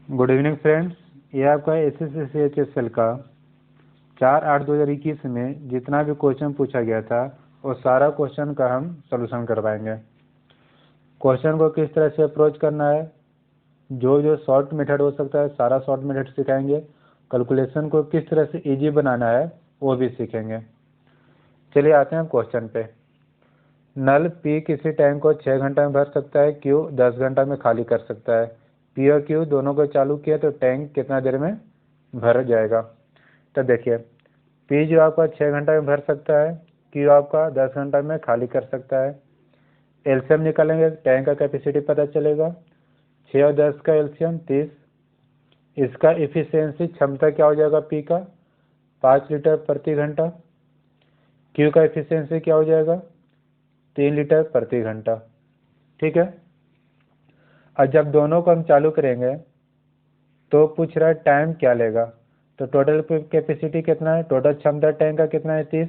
Good evening friends, ये आपका SSC-CHSL का 4/8/2021 में जितना भी क्वेश्चन पूछा गया था वो सारा क्वेश्चन का हम सॉल्यूशन करवाएंगे। क्वेश्चन को किस तरह से अप्रोच करना है, जो शॉर्ट मेथड हो सकता है सारा शॉर्ट मेथड सिखाएंगे। कैलकुलेशन को किस तरह से इजी बनाना है वो भी सीखेंगे। चलिए आते हैं क्वेश्चन पे। नल P किसी टैंक को 6 घंटा में भर सकता है, Q 10 घंटा में खाली कर सकता है। P और Q दोनों को चालू किया तो टैंक कितना देर में भर जाएगा। तो देखिए P जो आपका 6 घंटा में भर सकता है, Q आपका 10 घंटा में खाली कर सकता है। एलसीएम निकालेंगे, टैंक का कैपेसिटी पता चलेगा। 6 और 10 का एलसीएम 30। इसका इफिशियंसी क्षमता क्या हो जाएगा P का 5 लीटर प्रति घंटा। Q का इफिशियंसी क्या हो जाएगा 3 लीटर प्रति घंटा। ठीक है। और जब दोनों को हम चालू करेंगे तो पूछ रहा है टाइम क्या लेगा। तो टोटल कैपेसिटी कितना है, टोटल क्षमता टैंक का कितना है 30।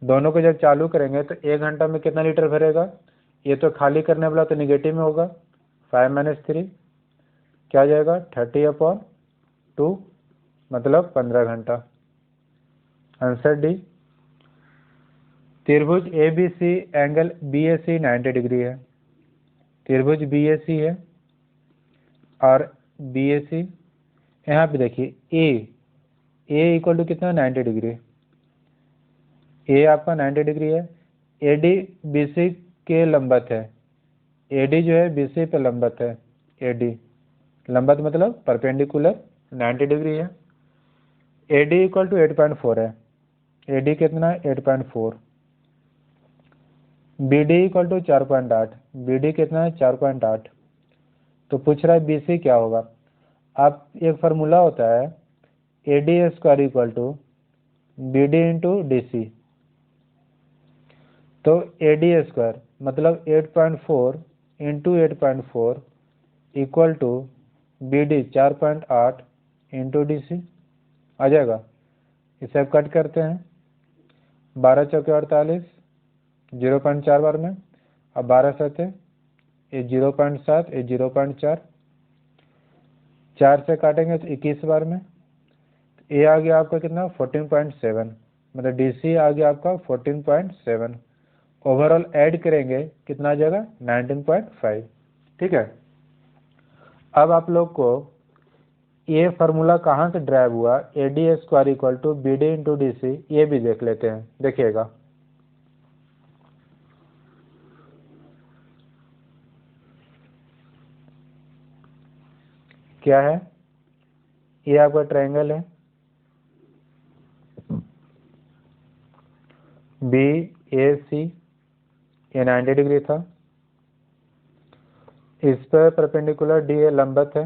दोनों को जब चालू करेंगे तो 1 घंटा में कितना लीटर भरेगा। ये तो खाली करने वाला तो निगेटिव में होगा। 5 - 3 क्या आ जाएगा 30/2 मतलब 15 घंटा। Answer D. त्रिभुज ABC एंगल BAC 90 डिग्री है। त्रिभुज BAC है और BAC यहाँ पे देखिए A इक्वल टू कितना 90 डिग्री। A आपका 90 डिग्री है। AD BC के लंबवत है। AD जो है BC पे लंबवत है। AD लंबवत मतलब परपेंडिकुलर 90 डिग्री है। AD इक्वल टू 8.4 है। AD कितना है 8.4। BD equal to 4.8। BD कितना है 4.8। तो पूछ रहा है BC क्या होगा। आप एक फार्मूला होता है AD² equal to BD into DC। तो AD² मतलब 8.4 into 8.4 equal to BD 4.8 into DC आ जाएगा। इसे अब कट करते हैं। 12 चौके 48 0.4 बार में। अब 12 7 ये 0.7 ये 0.4 4 से काटेंगे तो 21 बार में। ए आ गया आपका कितना 14.7 मतलब DC आ गया आपका 14.7। ओवरऑल ऐड करेंगे कितना आ जाएगा 19.5। ठीक है। अब आप लोग को ये फार्मूला कहाँ से ड्राइव हुआ AD² equal to BD into DC ये भी देख लेते हैं। देखिएगा क्या है। ये आपका ट्रायंगल है BAC, ये 90 डिग्री था। इस पर परपेंडिकुलर DA लंबवत है।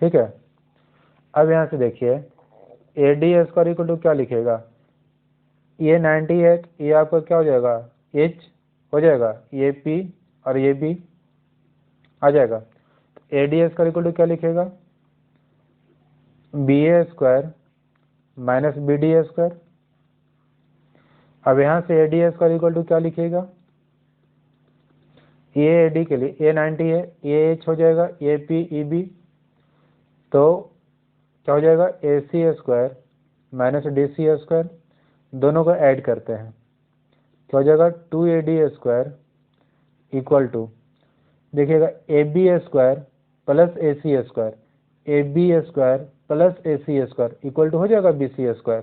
ठीक है। अब यहाँ से देखिए AD² इक्वल टू क्या लिखेगा। ये 90 है ये आपका क्या हो जाएगा H हो जाएगा, ये P और ये B आ जाएगा। AD² इक्वल टू क्या लिखेगा BA² माइनस BD²। अब यहाँ से AD² इक्वल टू क्या लिखेगा। ये AD के लिए ये 90 है ये H हो जाएगा ये P EB। तो क्या हो जाएगा AC² माइनस DC²। दोनों को ऐड करते हैं क्या हो जाएगा 2AD² इक्वल टू देखिएगा AB² plus AC² AB² plus AC² equal to हो जाएगा BC²।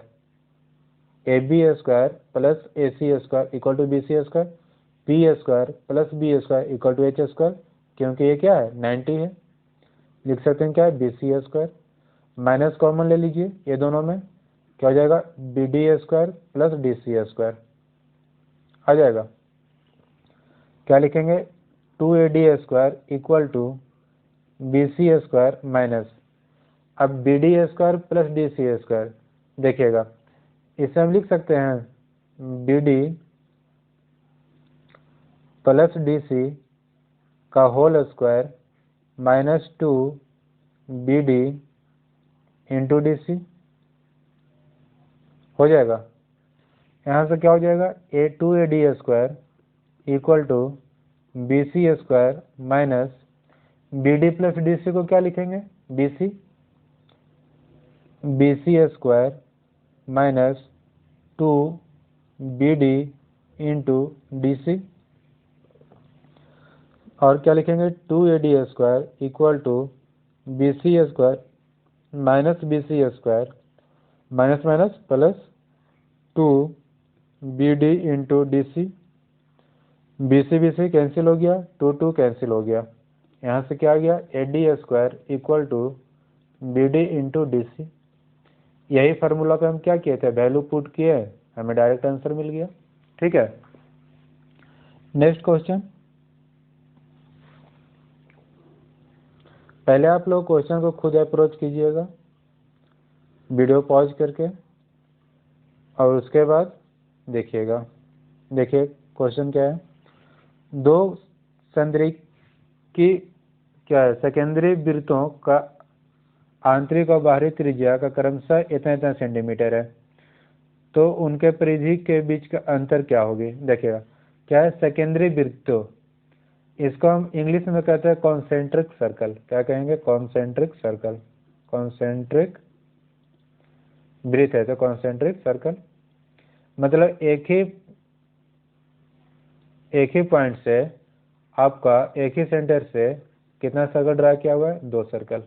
AB² plus AC² equal to BC²। P² plus B² equal to H²। क्योंकि ये क्या है 90 है लिख सकते हैं क्या है BC² माइनस कॉमन ले लीजिए ये दोनों में क्या हो जाएगा BD² प्लस DC² आ जाएगा। क्या लिखेंगे 2AD² equal to BC² minus अब BD² प्लस DC² देखिएगा इसे हम लिख सकते हैं BD प्लस DC का whole square minus 2 BD into DC हो जाएगा। यहाँ से क्या हो जाएगा 2AD² equal to BC² minus BD plus DC को क्या लिखेंगे, BC, BC square minus 2BD into DC, और क्या लिखेंगे 2AD square equal to BC square minus BC square minus minus plus 2BD into DC, BC cancel हो गया, 2 cancel हो गया, यहाँ से क्या आ गया AD square equal to BD into DC। यही फार्मूला पे हम क्या किए थे, वैल्यू पुट किए, हमें डायरेक्ट आंसर मिल गया। ठीक है, नेक्स्ट क्वेश्चन। पहले आप लोग क्वेश्चन को खुद अप्रोच कीजिएगा वीडियो पॉज करके, और उसके बाद देखिएगा। देखिए क्वेश्चन क्या है, दो संद्रिकी क्या है, सेकेंडरी वृत्तों का आंतरिक और बाहरी त्रिज्या का क्रमशः इतना इतना सेंटीमीटर है, तो उनके परिधि के बीच का अंतर क्या होगी। देखिएगा क्या है, सेकेंडरी वृत्तों, इसको हम इंग्लिश में कहते हैं कॉन्सेंट्रिक सर्कल। क्या कहेंगे, कॉन्सेंट्रिक सर्कल, कॉन्सेंट्रिक वृत्त है तो कॉन्सेंट्रिक सर्कल, मतलब एक ही पॉइंट से आपका एक ही सेंटर से कितना सर्कल ड्रा किया हुआ है, 2 सर्कल।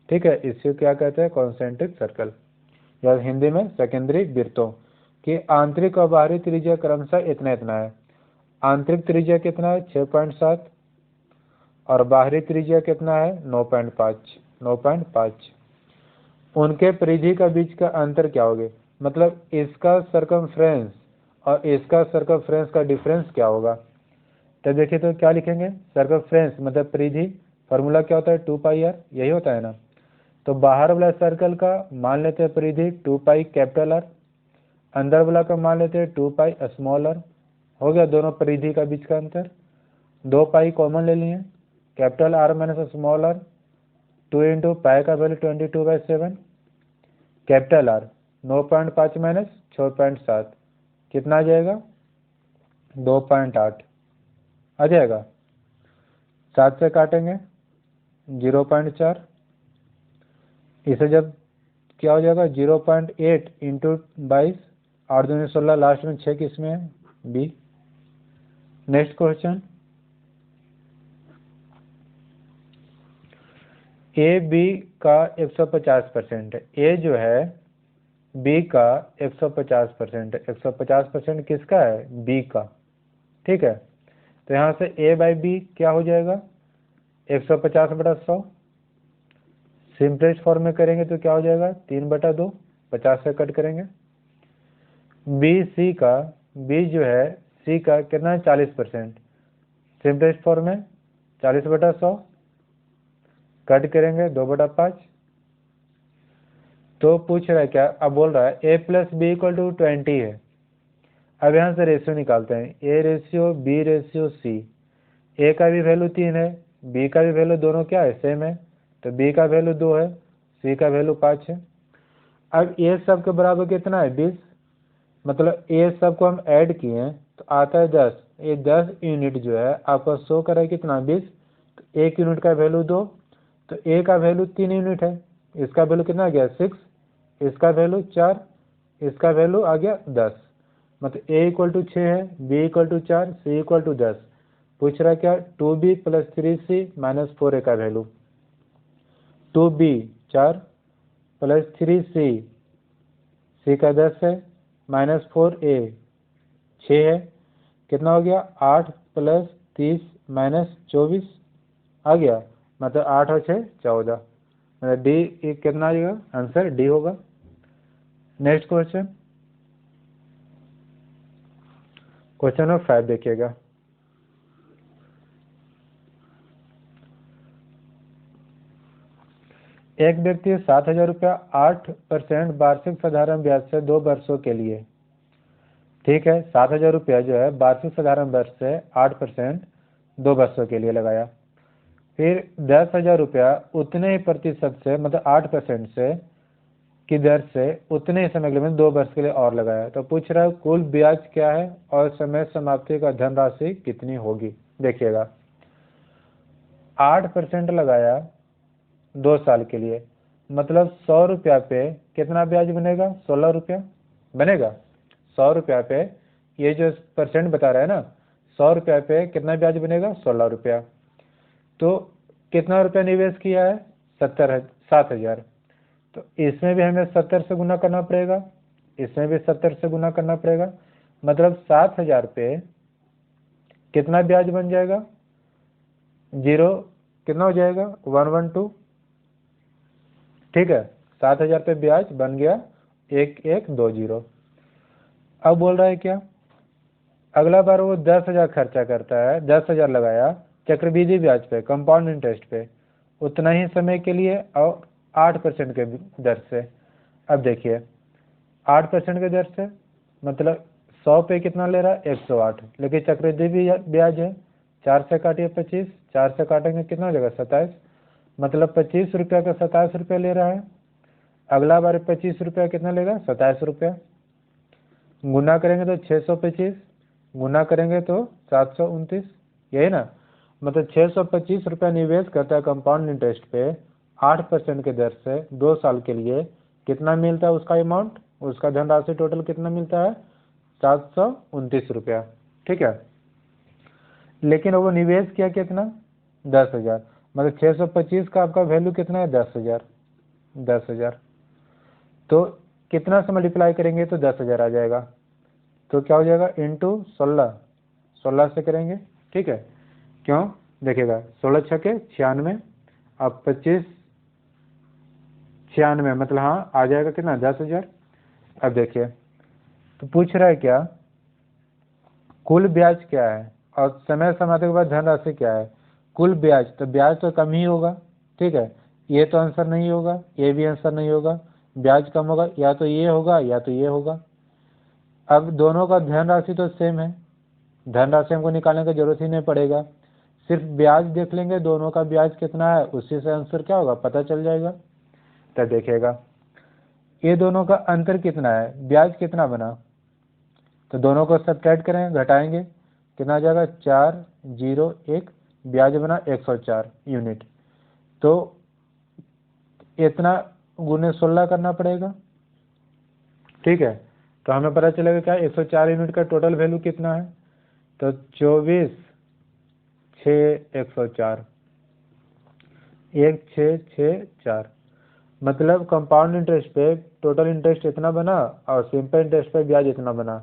ठीक है, इसे क्या कहते हैं, कॉन्सेंट्रिक सर्कल, या हिंदी में सेकेंडरी वृत्तों की आंतरिक और बाहरी त्रिज्या क्रमशः इतना इतना है। आंतरिक त्रिज्या कितना है 6.7 और बाहरी त्रिज्या कितना है 9.5। उनके परिधि का बीच का अंतर क्या होगा, मतलब इसका सरकमफ्रेंस और इसका सरकमफ्रेंस का डिफरेंस क्या होगा। तो देखिए तो क्या लिखेंगे, सरकमफ्रेंस मतलब परिधि, फार्मूला क्या होता है 2πr, यही होता है ना। तो बाहर वाला सर्कल का मान लेते हैं परिधि 2π कैपिटल R, अंदर वाला का मान लेते हैं 2π स्मॉल r। हो गया दोनों परिधि का बीच का अंतर। 2π कॉमन ले लिए, capital R minus small r, 2 into pi का वैल्यू 22/7, कैपिटल R 9.5 माइनस 6.7 कितना आ जाएगा 2.8 आ जाएगा। 7 से काटेंगे 0.4, इसे जब क्या हो जाएगा 0.8 इंटू 22, 8 दूनी 16, लास्ट में 6 किस में है, B. Next question, A B का 150% है, ए जो है बी का 150% है, 150% किसका है, बी का। ठीक है, तो यहाँ से ए बाई बी क्या हो जाएगा 150/100, सिंपलेस्ट फॉर्म में करेंगे तो क्या हो जाएगा 3/2, 50 से कट करेंगे। बी सी का, बी जो है सी का कितना है 40%, सिंपलेस्ट फॉर्म में 40/100 कट करेंगे 2/5। तो पूछ रहा है क्या, अब बोल रहा है A plus B equal to 20 है। अब यहाँ से रेशियो निकालते हैं, A ratio B ratio C, A का भी वैल्यू 3 है, बी का भी वैल्यू दोनों क्या है सेम है, तो बी का वैल्यू 2 है, सी का वैल्यू 5 है। अब ए सब के बराबर कितना है 20, मतलब ए सब को हम ऐड किए तो आता है 10, ये 10 यूनिट जो है आपका शो कर रहा है कितना 20, तो 1 यूनिट का वैल्यू 2, तो ए का वैल्यू 3 यूनिट है, इसका वैल्यू कितना आ गया 6, इसका वैल्यू 4, इसका वैल्यू आ गया 10, मतलब ए इक्वल टू 6 है, B equal to 4, C equal to 10। पूछ रहा क्या 2b plus 3c minus 4a का वैल्यू, 2b 4 प्लस 3c, सी का 10 है, माइनस 4a 6 है, कितना हो गया 8 प्लस 30 माइनस 24 आ गया, मतलब 8 और 6 14, मतलब डी कितना आ जाएगा, आंसर डी होगा। नेक्स्ट क्वेश्चन, क्वेश्चन नंबर 5 देखिएगा। एक व्यक्ति 7,000 रुपया 8% वार्षिक साधारण ब्याज से 2 वर्षों के लिए, ठीक है 7,000 रुपया जो है वार्षिक साधारण ब्याज से 8% 2 वर्षों के लिए लगाया। फिर 10,000 रुपया उतने ही प्रतिशत से, मतलब 8% से की दर से उतने ही समय के लिए 2 वर्ष के लिए और लगाया। तो पूछ रहा है कुल ब्याज क्या है और समय समाप्ति का धनराशि कितनी होगी। देखिएगा 8% लगाया 2 साल के लिए, मतलब 100 रुपया पे कितना ब्याज बनेगा? 16 रुपया बनेगा। 100 रुपया पे ये जो परसेंट बता रहा है ना, 100 रुपया पे कितना ब्याज बनेगा? 16 रुपया। तो कितना रुपया निवेश किया है? 7,000। तो इसमें भी हमें 70 से गुना करना पड़ेगा, इसमें भी 70 से गुना करना पड़ेगा, मतलब 7,000 पे कितना ब्याज बन जाएगा? जीरो कितना हो जाएगा? 112। ठीक है, 7,000 पे ब्याज बन गया 1120। अब बोल रहा है क्या? अगला बार वो 10,000 खर्चा करता है, 10,000 लगाया चक्रवृद्धि ब्याज पे, कंपाउंड इंटरेस्ट पे, उतना ही समय के लिए और 8% के दर से। अब देखिए 8% के दर से मतलब 100 पे कितना ले रहा है? 108, लेकिन चक्रवृद्धि ब्याज है, 4 से काटिए 25, 4 से काटेंगे कितना हो जाएगा? 27, मतलब 25 रुपया का 27 रुपया ले रहा है। अगला बार 25 रुपया कितना लेगा? 27 रुपया। गुना करेंगे तो 625, गुना करेंगे तो 729, यही ना? मतलब 625 रुपया निवेश करता है कंपाउंड इंटरेस्ट पे 8% के दर से 2 साल के लिए। कितना मिलता है उसका अमाउंट? उसका धनराशि टोटल कितना मिलता है? 729 रुपया। ठीक है, लेकिन वो निवेश किया कितना? 10,000, मतलब 625 का आपका वैल्यू कितना है? 10,000। 10,000 तो कितना से मल्टीप्लाई करेंगे तो 10,000 आ जाएगा, तो क्या हो जाएगा? इंटू 16 से करेंगे। ठीक है, क्यों? देखिएगा 16 छके 96, अब 25 96, मतलब हाँ आ जाएगा कितना? 10,000। अब देखिए तो पूछ रहा है क्या? कुल ब्याज क्या है और समय समाप्ति के बाद धनराशि क्या है? कुल ब्याज, तो ब्याज तो कम ही होगा। ठीक है, ये तो आंसर नहीं होगा, ये भी आंसर नहीं होगा, ब्याज कम होगा, या तो ये होगा या तो ये होगा। अब दोनों का धनराशि तो सेम है, धनराशि हमको निकालने की जरूरत ही नहीं पड़ेगा, सिर्फ ब्याज देख लेंगे दोनों का ब्याज कितना है, उसी से आंसर क्या होगा पता चल जाएगा। तो देखिएगा ये दोनों का अंतर कितना है, ब्याज कितना बना, तो दोनों को सब्ट्रैक्ट करेंगे, घटाएंगे, कितना आ जाएगा? 401, ब्याज बना 104 यूनिट। तो इतना गुने 16 करना पड़ेगा। ठीक है, तो हमें पता चलेगा क्या 104 यूनिट का टोटल वैल्यू कितना है, तो 24,6,104, 1664, मतलब कंपाउंड इंटरेस्ट पे टोटल इंटरेस्ट इतना बना और सिंपल इंटरेस्ट पे ब्याज इतना बना।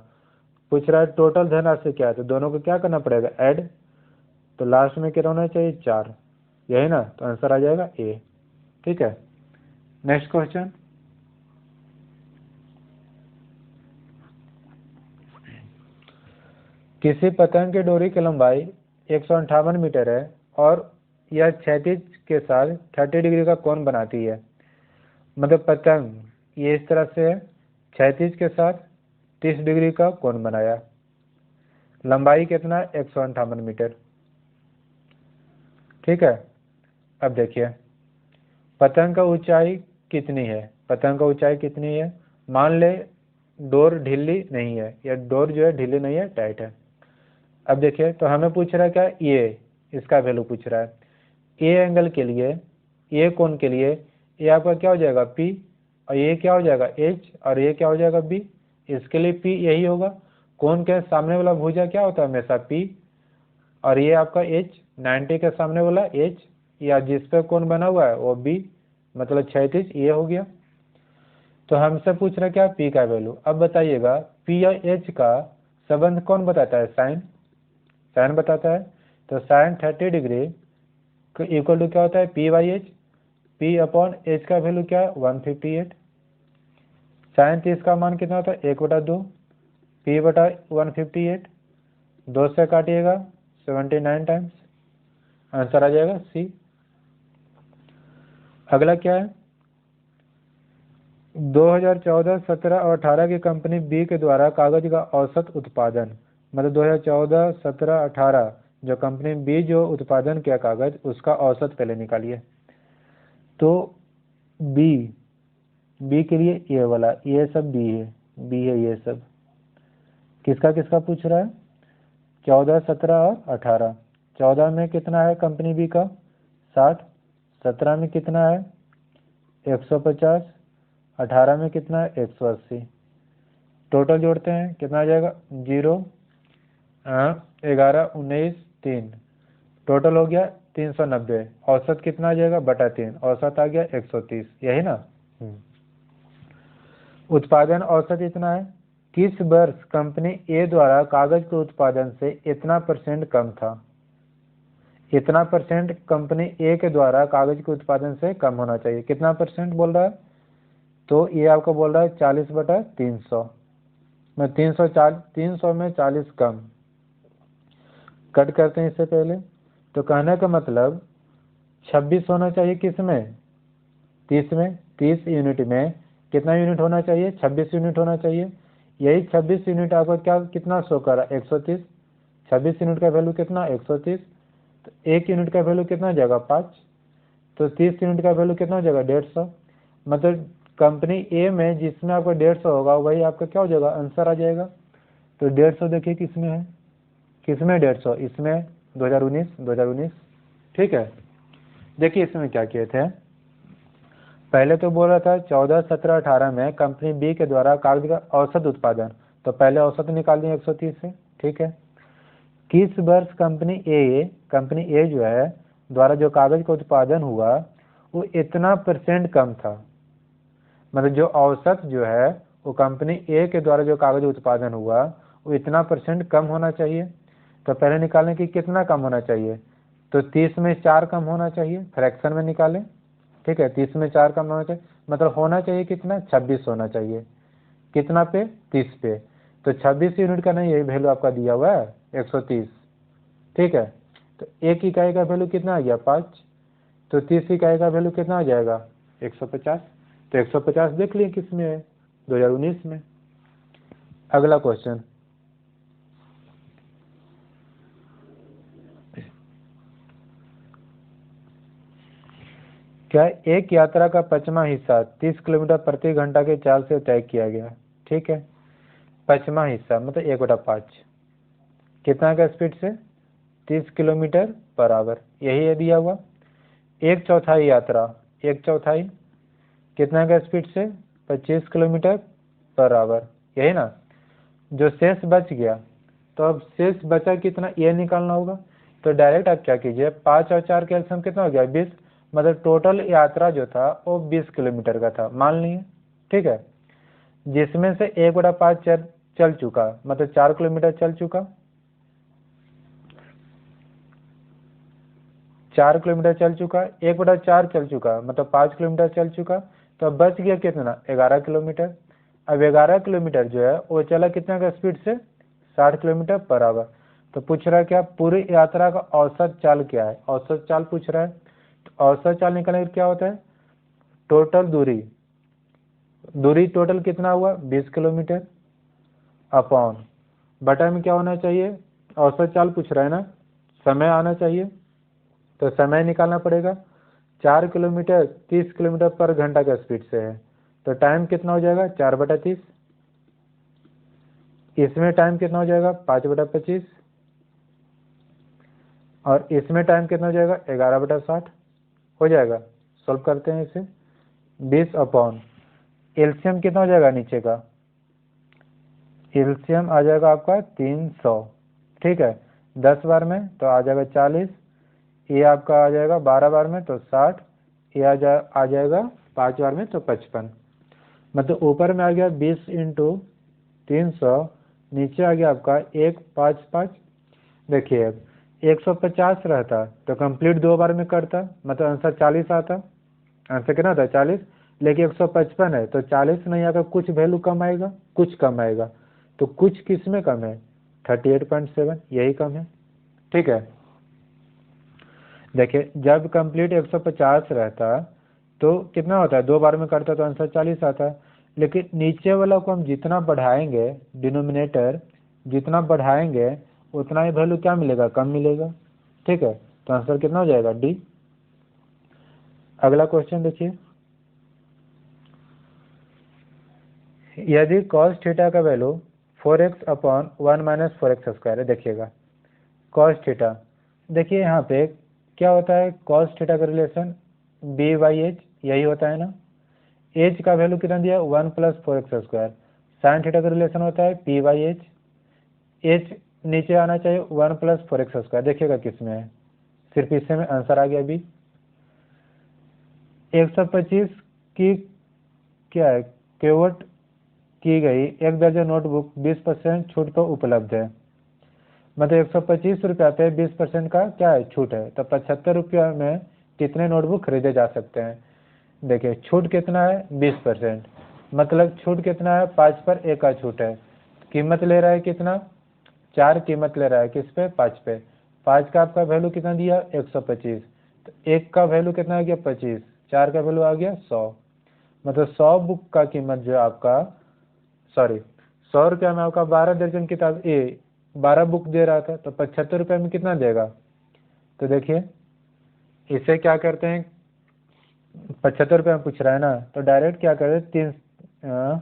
पूछ रहा है टोटल धनराशि क्या है, तो दोनों को क्या करना पड़ेगा? ऐड, तो लास्ट में क्या होना चाहिए? 4, यही ना? तो आंसर आ जाएगा ए। ठीक है, नेक्स्ट क्वेश्चन। किसी पतंग की डोरी की लंबाई 158 मीटर है और यह क्षैतिज के साथ 30 डिग्री का कोण बनाती है। मतलब पतंग ये इस तरह से है, क्षैतिज के साथ 30 डिग्री का कोण बनाया, लंबाई कितना? 158 मीटर। ठीक है, अब देखिए पतंग का ऊंचाई कितनी है, पतंग का ऊंचाई कितनी है? मान ले डोर ढीली नहीं है, या डोर जो है ढीली नहीं है, टाइट है। अब देखिए तो हमें पूछ रहा है क्या? ये इसका वैल्यू पूछ रहा है। ए एंगल के लिए, ए कोण के लिए ये आपका क्या हो जाएगा? P, और ये क्या हो जाएगा? H, और ये क्या हो जाएगा? B। इसके लिए P यही होगा। कोण के सामने वाला भुजा क्या होता है? हमेशा P, और ये आपका H, 90 के सामने वाला H, या जिस पे कोण बना हुआ है वो B, मतलब क्षैतिज ये हो गया। तो हमसे पूछ रहा क्या? P का वैल्यू। अब बताइएगा P और H का संबंध कौन बताता है? साइन, साइन बताता है। तो साइन 30 डिग्री इक्वल टू क्या होता है? P/H, P अपॉन H का वैल्यू क्या है? 158। साइन 30 का मान कितना होता है? 1/2, P/158, 2 से काटिएगा 79 टाइम्स, आंसर आ जाएगा C। अगला क्या है? 2014, 17 और 18 की कंपनी बी के द्वारा कागज का औसत उत्पादन, मतलब 2014, 17, 18 जो कंपनी बी जो उत्पादन किया कागज, उसका औसत पहले निकालिए। तो बी के लिए ये वाला, ये सब बी है ये सब। किसका किसका पूछ रहा है? 14, 17 और 18। 14 में कितना है कंपनी बी का? 60, 17 में कितना है 150, 18 में कितना है 180। टोटल जोड़ते हैं कितना आ जाएगा 0, 11, 19, 3, टोटल हो गया 390। औसत कितना आ जाएगा बटा 3, औसत आ गया 130, यही ना। उत्पादन औसत इतना है। किस वर्ष कंपनी ए द्वारा कागज के उत्पादन से इतना % कम था। इतना % कंपनी ए के द्वारा कागज के उत्पादन से कम होना चाहिए। कितना % बोल रहा है, तो ये आपको बोल रहा है 40/300 में 300 में 40 कम। कट करते हैं इससे पहले। तो कहने का मतलब 26 होना चाहिए किस में 30 में, 30 यूनिट में कितना यूनिट होना चाहिए 26 यूनिट होना चाहिए। यही 26 यूनिट आपका क्या कितना शो कर रहा है 130। 26 यूनिट का वैल्यू कितना 130। तो 1 यूनिट का वैल्यू कितना हो जाएगा 5। तो 30 यूनिट का वैल्यू कितना हो जाएगा 150। मतलब कंपनी ए में जिसमें आपका 150 होगा वही आपका क्या हो जाएगा आंसर आ जाएगा। तो 150 देखिए किस में है, किस में 150, इसमें 2019। ठीक है। देखिए इसमें क्या किए थे, पहले तो बोल रहा था 14, 17, 18 में कंपनी बी के द्वारा कागज का औसत उत्पादन, तो पहले औसत निकाल दिए 130 से। ठीक है। किस वर्ष कंपनी ए जो है द्वारा जो कागज का उत्पादन हुआ वो इतना % कम था। मतलब जो औसत जो है वो कंपनी ए के द्वारा जो कागज उत्पादन हुआ वो इतना % कम होना चाहिए। तो पहले निकालें कि कितना कम होना चाहिए, तो 30 में 4 कम होना चाहिए, फ्रैक्शन में निकालें। ठीक है, 30 में 4 कम होना चाहिए, मतलब होना चाहिए कितना 26 होना चाहिए। कितना पे 30 पे। तो 26 यूनिट का नहीं, यही वैल्यू आपका दिया हुआ है 130। ठीक है। तो एक इकाई का वैल्यू कितना आ गया 5। तो 30 इकाई का वैल्यू कितना आ जाएगा 150। तो 150 देख लिए किस में है 2019 में। अगला क्वेश्चन, क्या एक यात्रा का 5वां हिस्सा 30 किलोमीटर प्रति घंटा के चाल से तय किया गया। ठीक है, 5वां हिस्सा मतलब 1/5 कितना का स्पीड से 30 किलोमीटर पर आवर, यही है दिया हुआ। 1/4 यात्रा, 1/4 कितना का स्पीड से 25 किलोमीटर पर आवर, यही ना। जो शेष बच गया, तो अब शेष बचा कितना ये निकालना होगा। तो डायरेक्ट आप क्या कीजिए 5 और 4 का एलसीएम कितना हो गया 20, मतलब टोटल यात्रा जो था वो 20 किलोमीटर का था मान लिए। ठीक है, जिसमें से 1/5 चल चुका, मतलब 4 किलोमीटर चल चुका, 4 किलोमीटर चल चुका, 1/4 चल चुका, मतलब 5 किलोमीटर चल चुका। तो अब बच गया कितना 11 किलोमीटर। अब 11 किलोमीटर जो है वो चला कितना का स्पीड से 60 किलोमीटर पर आवर। तो पूछ रहा है क्या पूरी यात्रा का औसत चाल क्या है, औसत चाल पूछ रहा है। तो औसत चाल निकालने का क्या होता है, टोटल दूरी टोटल कितना हुआ 20 किलोमीटर अपॉन बटा में क्या होना चाहिए, औसत चाल पूछ रहा है ना, समय आना चाहिए। तो समय निकालना पड़ेगा। 4 किलोमीटर 30 किलोमीटर पर घंटा का स्पीड से है, तो टाइम कितना हो जाएगा 4/30। इसमें टाइम कितना हो जाएगा 5/25, और इसमें टाइम कितना हो जाएगा 11/60 हो जाएगा। सॉल्व करते हैं इसे। 20 अपॉन एलसीएम कितना हो जाएगा नीचे का, एलसीएम आ जाएगा आपका 300। ठीक है, 10 बार में तो आ जाएगा 40, ये आपका आ जाएगा 12 बार में तो 60, ये आ जाएगा 5 बार में तो 55। मतलब ऊपर में आ गया 20 × 300, नीचे आ गया आपका 155। देखिए अब 150 रहता तो कंप्लीट 2 बार में करता, मतलब आंसर 40 आता। आंसर कितना था 40, लेकिन 155 है तो 40 नहीं आएगा, कुछ वैल्यू कम आएगा, कुछ कम आएगा। तो कुछ किस में कम है 38.7, यही कम है। ठीक है, देखिए जब कंप्लीट 150 रहता तो कितना होता है 2 बार में करता तो आंसर 40 आता। लेकिन नीचे वाला को हम जितना बढ़ाएंगे, डिनोमिनेटर जितना बढ़ाएंगे उतना ही वैल्यू क्या मिलेगा कम मिलेगा। ठीक है, तो आंसर कितना हो जाएगा डी। अगला क्वेश्चन देखिए, यदि cos थीटा का वैल्यू 4x/1 - 4x² है। देखिएगा cos थीटा, देखिए यहाँ पे क्या होता है कॉस थीटा का रिलेशन बी बाई एच, यही होता है ना। एच का वैल्यू कितना दिया 1 प्लस 4x²। साइन थीटा का रिलेशन होता है पी बाई एच, एच नीचे आना चाहिए 1 प्लस 4x²। देखिएगा किस में है, सिर्फ इससे में आंसर आ गया बी। 125 की क्या है केवट की गई 1 दर्जन नोटबुक 20% छूट पर उपलब्ध है। मतलब 125 रुपया पे 20% का क्या है छूट है, तो 75 रुपया में कितने नोटबुक खरीदे जा सकते हैं। देखिए छूट कितना है 20%, मतलब छूट कितना है 5 पर 1 का छूट है। कीमत ले रहा है कितना 4, कीमत ले रहा है किस पे 5 पे। 5 का आपका वैल्यू कितना दिया 125, तो 1 का वैल्यू कितना आ गया 25, 4 का वैल्यू आ गया 100। मतलब 100 बुक का कीमत जो आपका 100 रुपया में आपका 12 दर्जन किताब 12 बुक दे रहा था, तो 75 रुपये में कितना देगा। तो देखिए इसे क्या करते हैं 75 रुपये में पूछ रहा है ना, तो डायरेक्ट क्या करते हैं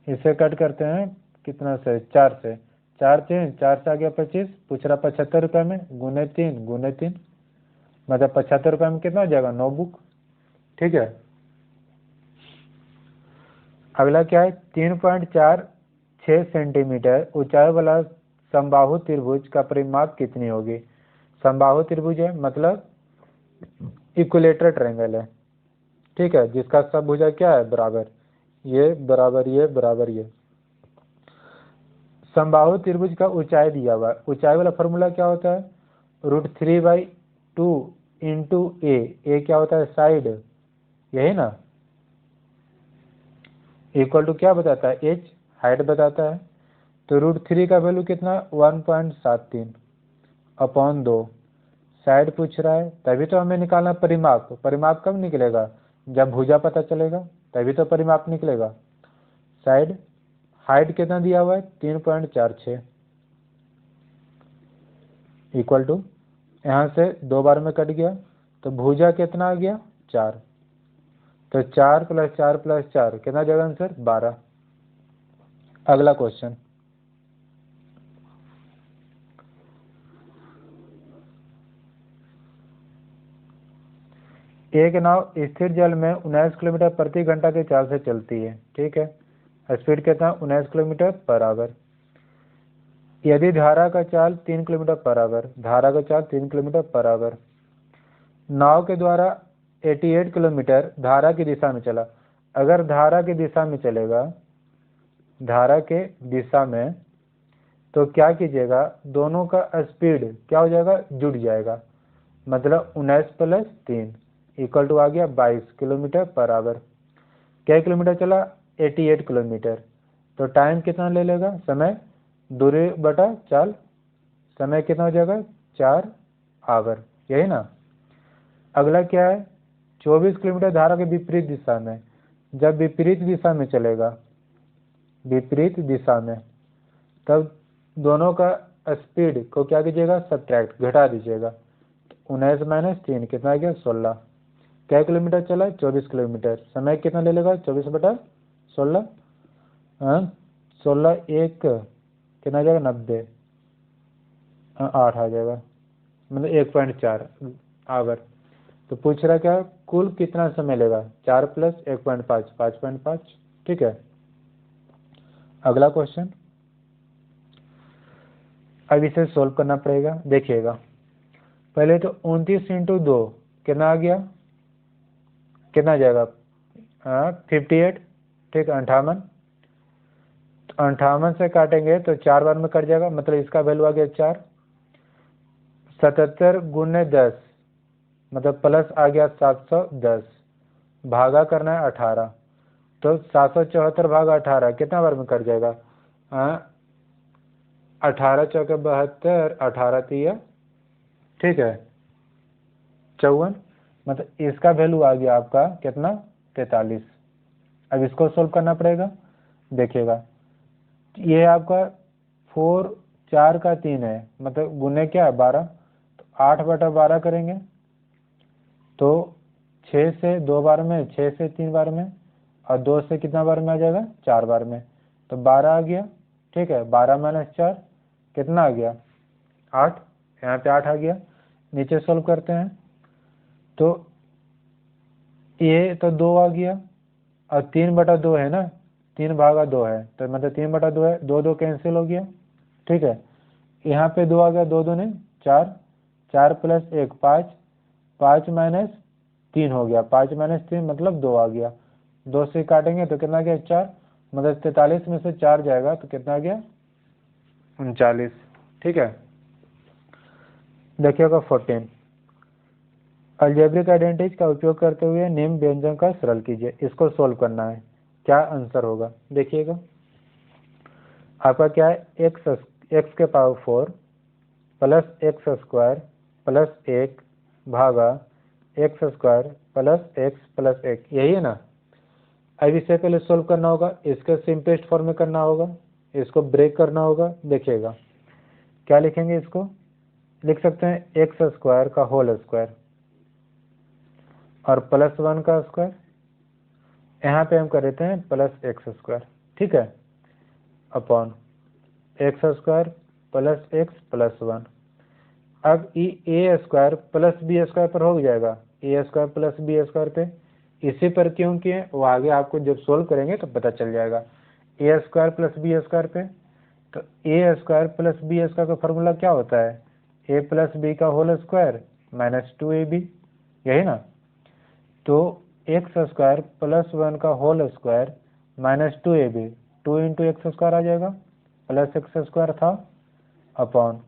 इसे कट करते हैं कितना से 4 से, 4 से आ गया 25, पूछ रहा 75 रुपये में गुने 3 मतलब 75 रुपये में कितना हो जाएगा 9 बुक। ठीक है, अगला क्या है 3.46 सेंटीमीटर ऊंचाई वाला समबाहु त्रिभुज का परिमाप कितनी होगी। समबाहु त्रिभुज है मतलब इक्विलेटरल ट्रायंगल है, ठीक है, जिसका सब भुजा क्या है बराबर, ये बराबर ये बराबर ये। समबाहु त्रिभुज का ऊंचाई दिया हुआ है, ऊंचाई वाला फॉर्मूला क्या होता है √3/2 इंटू ए क्या होता है साइड, यही ना, इक्वल टू क्या बताता है एच हाइट बताता है। तो √3 का वैल्यू कितना 1.73 अपॉन 2, साइड पूछ रहा है तभी तो हमें निकालना परिमाप। परिमाप कब निकलेगा जब भुजा पता चलेगा, तभी तो परिमाप निकलेगा। साइड हाइट कितना दिया हुआ है 3.46 इक्वल टू, यहाँ से 2 बार में कट गया तो भुजा कितना आ गया 4, तो 4 + 4 + 4 कितना जगह आंसर 12। अगला क्वेश्चन एक नाव स्थिर जल में 19 किलोमीटर प्रति घंटा की चाल से चलती है, ठीक है, स्पीड कितना 19 किलोमीटर पर आवर। यदि धारा का चाल 3 किलोमीटर पर आवर, धारा का चाल 3 किलोमीटर पर आवर, नाव के द्वारा 88 किलोमीटर धारा की दिशा में चला। अगर धारा की दिशा में चलेगा, धारा के दिशा में, तो क्या कीजिएगा दोनों का स्पीड क्या हो जाएगा जुड़ जाएगा, मतलब 19 + 3 इक्वल टू आ गया 22 किलोमीटर पर आवर। क्या किलोमीटर चला 88 किलोमीटर, तो टाइम कितना ले लेगा समय दूरी बटा चाल, समय कितना हो जाएगा 4 आवर, यही ना। अगला क्या है 24 किलोमीटर धारा के विपरीत दिशा में, जब विपरीत दिशा में चलेगा, विपरीत दिशा में, तब दोनों का स्पीड को क्या कीजिएगा सब्ट्रैक्ट घटा दीजिएगा। 19 - 3 कितना आ गया 16। क्या किलोमीटर चला 24 किलोमीटर, समय कितना ले लेगा 24/16, 16 1 कितना आ जाएगा 90, 8 आ जाएगा, मतलब 1.4 आवर। तो पूछ रहा क्या कुल कितना समय लेगा 4 + 1.5 5.5, ठीक है। अगला क्वेश्चन, अब इसे सोल्व करना पड़ेगा। देखिएगा पहले तो 29 × 2 कितना आ गया, कितना आ जाएगा 58, ठीक है 58, 58 से काटेंगे तो 4 बार में कट जाएगा, मतलब इसका वैल्यू आ गया 4। 77 × 10 मतलब प्लस आ गया 710, भागा करना है 18, तो 774 भागा 18 कितना बार में कट जाएगा 18 × 4 = 72, 18 × 3 ठीक है 54, मतलब इसका वैल्यू आ गया आपका कितना 43। अब इसको सोल्व करना पड़ेगा। देखिएगा ये आपका 4 4 का 3 है, मतलब गुने क्या है 12, तो 8/12 करेंगे तो 6 से 2 बार में, 6 से 3 बार में, और 2 से कितना बार में आ जाएगा 4 बार में, तो 12 आ गया, ठीक है। 12 - 4 कितना आ गया 8, यहाँ पे 8 आ गया। नीचे सोल्व करते हैं तो ये तो 2 आ गया और 3/2 है ना, 3/2 है तो मतलब 3/2 है, 2 कैंसिल हो गया। ठीक है, यहाँ पे 2 आ गया, 2 दूने 4, 4 + 1 5, 5 - 3 हो गया, 5 - 3 मतलब 2 आ गया। 2 से काटेंगे तो कितना गया 4, मतलब 43 में से 4 जाएगा तो कितना गया 39। ठीक है, देखिएगा 14, अलजेब्रिक आइडेंटिटीज का उपयोग करते हुए निम्न व्यंजन का सरल कीजिए। इसको सोल्व करना है, क्या आंसर होगा देखिएगा। आपका क्या है, x के पावर 4 + x² + 1 भागा x² + x + 1, यही है ना। अब इससे पहले सोल्व करना होगा, इसके सिंपलेस्ट फॉर्म में करना होगा, इसको ब्रेक करना होगा। देखिएगा क्या लिखेंगे, इसको लिख सकते हैं x² का होल स्क्वायर और +1 का स्क्वायर, यहाँ पे हम कर देते हैं +x²। ठीक है, अपॉन x² + x + 1। अब a² + b² पर हो जाएगा, a² + b² पे। इसी पर क्यों किए वो आगे आपको जब सोल्व करेंगे तो पता चल जाएगा। a² + b² पे तो a² + b² का फॉर्मूला क्या होता है, a + b का होल स्क्वायर -2ab, यही ना। तो x² + 1 का होल स्क्वायर -2ab, 2 × x² आ जाएगा, प्लस x² था अपॉन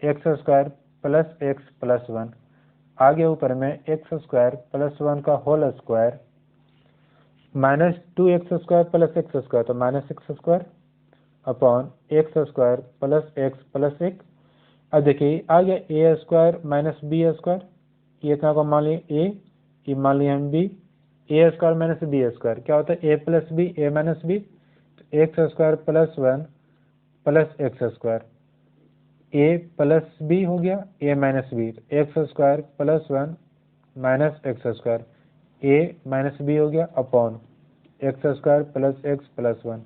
x² + x + 1, आगे ऊपर में x² + 1 का होल स्क्वायर -2x² + x² तो -x² अपॉन x² + x + 1। अब देखिए आ गया a² - b², ये इतना को मान लिए a, ये मान लिए हम b, a² - b² क्या होता है a + b, a - b, x² + 1 + x², a + b हो गया a - b, x² + 1 - x², a - b हो गया अपॉन x² + x + 1,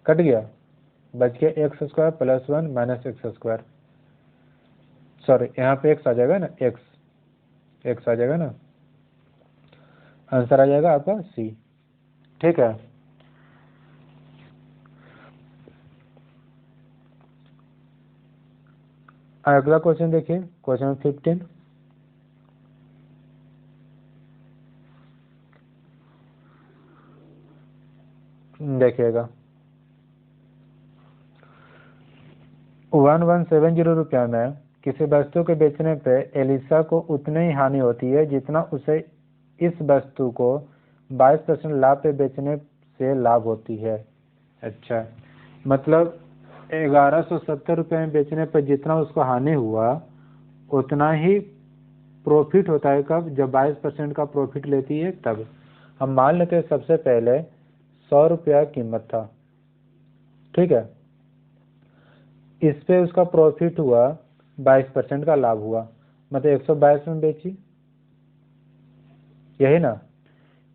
कट गया, बच गया x² + 1 - x²। सॉरी यहाँ पे x आ जाएगा ना, x आ जाएगा ना, आंसर आ जाएगा आपका C। ठीक है, अगला क्वेश्चन देखिए, क्वेश्चन 15। देखिएगा 1170 रुपया में किसी वस्तु के बेचने पे एलिसा को उतनी ही हानि होती है जितना उसे इस वस्तु को 22% लाभ पे बेचने से लाभ होती है। अच्छा, मतलब 1170 रुपये में बेचने पर जितना उसको हानि हुआ उतना ही प्रॉफिट होता है कब, जब 22% का प्रॉफिट लेती है तब। हम मान लेते हैं सबसे पहले 100 रुपया कीमत था, ठीक है, इस पे उसका प्रॉफिट हुआ 22% का लाभ हुआ, मतलब 122 में बेची, यही ना।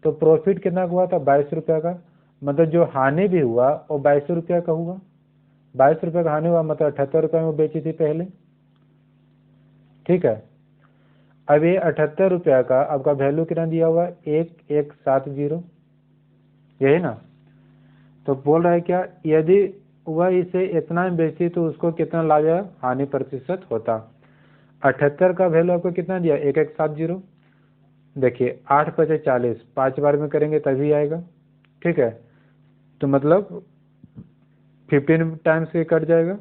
तो प्रॉफिट कितना हुआ था 22 रुपया का, मतलब जो हानि भी हुआ वो 22 रुपया का हुआ। 22 रुपये का हानि हुआ मतलब 78 रुपये में वो बेची थी पहले। ठीक है, अब ये 78 रुपया का आपका वैल्यू कितना दिया हुआ है 1170, यही ना। तो बोल रहा है क्या, यदि वह इसे इतना में बेचती तो उसको कितना लाभ या हानि प्रतिशत होता। 78 का वैल्यू आपको कितना दिया 1170, देखिए 8 × 5 = 40, 5 बार में करेंगे तभी आएगा। ठीक है, तो मतलब 15 टाइम्स से कट जाएगा,